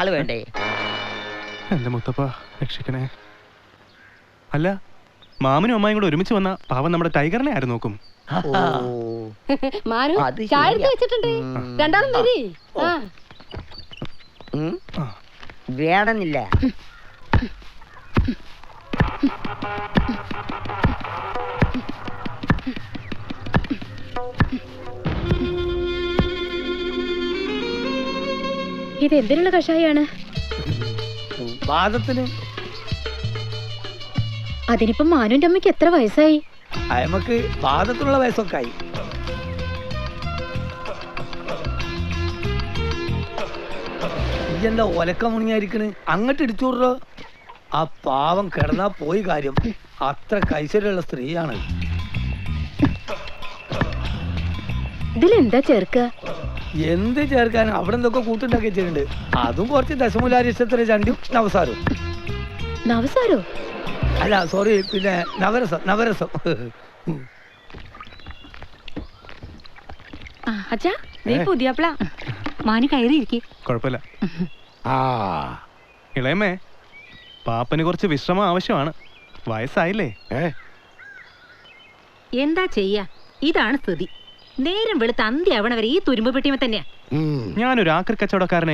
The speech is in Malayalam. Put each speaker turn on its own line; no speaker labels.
ആള് വേണ്ടേ?
എന്റെ മുത്തപ്പ രക്ഷിക്കണേ. അല്ല, മാമനും അമ്മായും കൂടെ ഒരുമിച്ച് വന്ന പാവം നമ്മുടെ ടൈഗറിനെ ആര് നോക്കും?
മാനു ചായ എടുത്ത് വെച്ചിട്ടുണ്ട്, രണ്ടാളും വരി.
വേണമെന്നില്ല.
ഇത് എന്തിനുള്ള കഷായാണ്?
വാദത്തിന്.
അതിനിപ്പം മാനുവിന്റെ അമ്മയ്ക്ക് എത്ര വയസ്സായി?
അയമക്ക് വാദത്തിനുള്ള വയസ്സൊക്കെ ആയി. ഇതെന്താ ഒലക്ക മുണിയായിരിക്കണ്? അങ്ങോട്ട് ഇടിച്ചൂടോ. ആ പാവം കിടന്നാ പോയി കാര്യം. അത്ര കൈശര്യമുള്ള സ്ത്രീയാണ്.
ഇതിലെന്താ ചേർക്ക?
എന്ത് ചേർക്കാൻ അവിടെ എന്തൊക്കെ കൂട്ടുണ്ടാക്കി വെച്ചിട്ടുണ്ട്. അതും കുറച്ച് ദശമൂലാരിഷ്ടത്തിന് ചണ്ടിയും നവസാരവും.
നവസാരോ?
അല്ല സോറി, പിന്നെ നവരസം. നവരസം.
അച്ഛാ പുതിയപ്പള മാനു കയറിയിരിക്കെ.
കുഴപ്പമില്ല. ഇളയമേ, പാപ്പന് കുറച്ച് വിശ്രമം ആവശ്യമാണ്. വയസ്സായില്ലേ?
എന്താ ചെയ്യാ, ഇതാണ് സ്ഥിതി. നേരം വെളുത്ത് അന്ത്യാവണ വരെ ഈ തുരുമ്പ് പെട്ടിമ തന്നെയാ.
ഞാനൊരു ആക്രി കച്ചവടക്കാരനെ